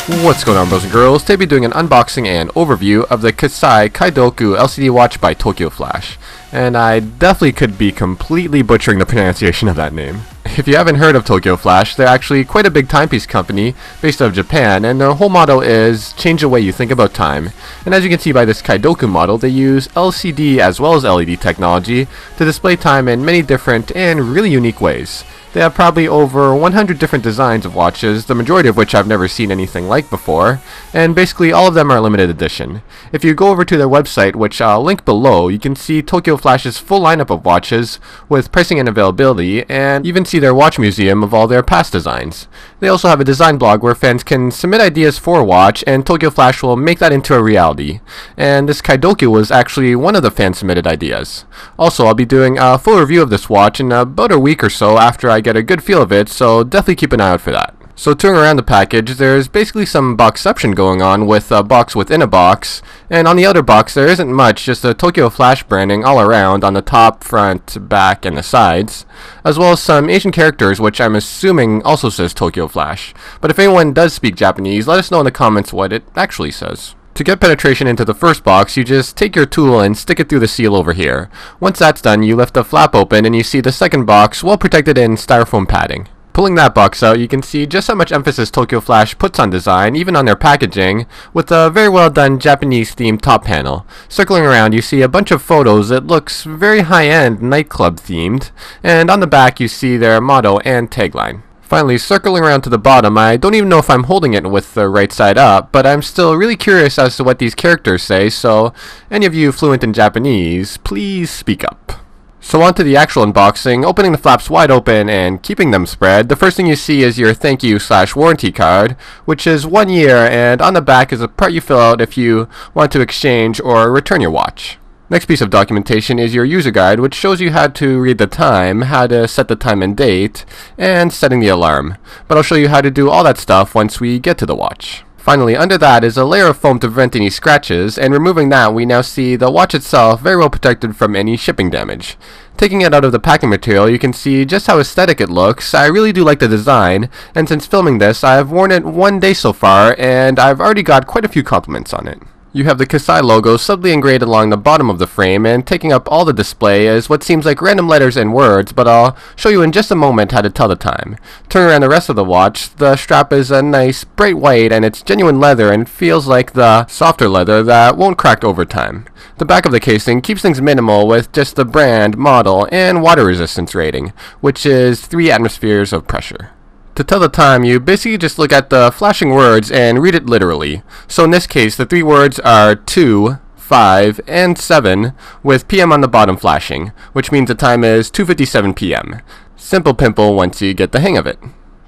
What's going on, bros and girls? Today we'll be doing an unboxing and overview of the Kisai Kaidoku LCD watch by Tokyoflash. And I definitely could be completely butchering the pronunciation of that name. If you haven't heard of Tokyoflash, they're actually quite a big timepiece company based out of Japan, and their whole motto is change the way you think about time. And as you can see by this Kaidoku model, they use LCD as well as LED technology to display time in many different and really unique ways. They have probably over 100 different designs of watches, the majority of which I've never seen anything like before, and basically all of them are limited edition. If you go over to their website, which I'll link below, you can see Tokyoflash's full lineup of watches with pricing and availability, and even see their watch museum of all their past designs. They also have a design blog where fans can submit ideas for a watch, and Tokyoflash will make that into a reality. And this Kaidoku was actually one of the fan-submitted ideas. Also, I'll be doing a full review of this watch in about a week or so after I get a good feel of it, so definitely keep an eye out for that. So touring around the package, there's basically some boxception going on with a box within a box, and on the outer box there isn't much, just a Tokyoflash branding all around on the top, front, back, and the sides, as well as some Asian characters which I'm assuming also says Tokyoflash. But if anyone does speak Japanese, let us know in the comments what it actually says. To get penetration into the first box, you just take your tool and stick it through the seal over here. Once that's done, you lift the flap open and you see the second box well protected in styrofoam padding. Pulling that box out, you can see just how much emphasis Tokyoflash puts on design, even on their packaging, with a very well done Japanese themed top panel. Circling around, you see a bunch of photos that looks very high-end nightclub themed, and on the back you see their motto and tagline. Finally, circling around to the bottom, I don't even know if I'm holding it with the right side up, but I'm still really curious as to what these characters say, so any of you fluent in Japanese, please speak up. So on to the actual unboxing. Opening the flaps wide open and keeping them spread, the first thing you see is your thank you/warranty card, which is 1 year, and on the back is a part you fill out if you want to exchange or return your watch. Next piece of documentation is your user guide, which shows you how to read the time, how to set the time and date, and setting the alarm. But I'll show you how to do all that stuff once we get to the watch. Finally, under that is a layer of foam to prevent any scratches, and removing that, we now see the watch itself very well protected from any shipping damage. Taking it out of the packing material, you can see just how aesthetic it looks. I really do like the design, and since filming this, I've worn it 1 day so far, and I've already got quite a few compliments on it. You have the Kisai logo subtly engraved along the bottom of the frame, and taking up all the display is what seems like random letters and words, but I'll show you in just a moment how to tell the time. Turning around the rest of the watch, the strap is a nice bright white, and it's genuine leather, and it feels like the softer leather that won't crack over time. The back of the casing keeps things minimal with just the brand, model, and water resistance rating, which is 3 atmospheres of pressure. To tell the time, you basically just look at the flashing words and read it literally. So in this case, the 3 words are 2, 5, and 7, with PM on the bottom flashing, which means the time is 2:57 PM. Simple pimple once you get the hang of it.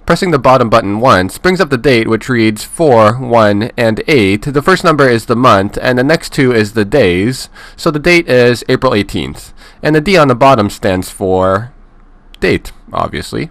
Pressing the bottom button once brings up the date, which reads 4, 1, and 8. The first number is the month, and the next 2 is the days, so the date is April 18th. And the D on the bottom stands for date, obviously.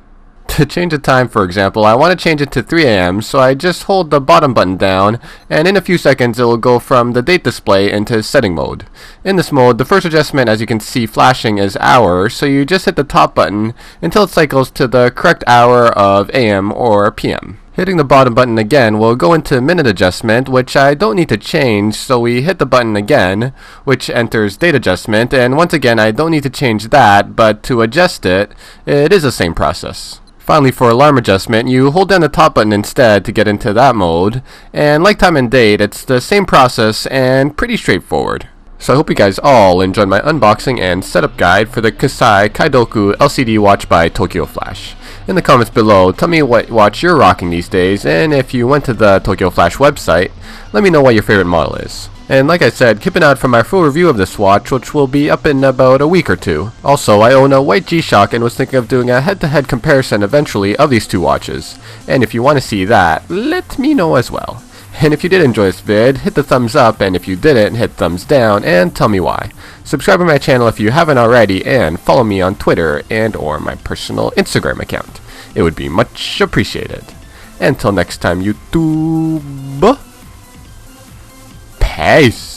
To change the time, for example, I want to change it to 3 AM, so I just hold the bottom button down, and in a few seconds it will go from the date display into setting mode. In this mode, the first adjustment, as you can see flashing, is hour, so you just hit the top button until it cycles to the correct hour of AM or PM. Hitting the bottom button again will go into minute adjustment, which I don't need to change, so we hit the button again, which enters date adjustment, and once again I don't need to change that, but to adjust it, it is the same process. Finally, for alarm adjustment, you hold down the top button instead to get into that mode, and like time and date, it's the same process and pretty straightforward. So I hope you guys all enjoyed my unboxing and setup guide for the Kisai Kaidoku LCD watch by Tokyoflash. In the comments below, tell me what watch you're rocking these days, and if you went to the Tokyoflash website, let me know what your favorite model is. And like I said, keep an eye out for my full review of this watch, which will be up in about a week or 2. Also, I own a white G-Shock and was thinking of doing a head-to-head comparison eventually of these 2 watches. And if you want to see that, let me know as well. And if you did enjoy this vid, hit the thumbs up, and if you didn't, hit thumbs down, and tell me why. Subscribe to my channel if you haven't already, and follow me on Twitter and or my personal Instagram account. It would be much appreciated. Until next time, YouTube. Peace.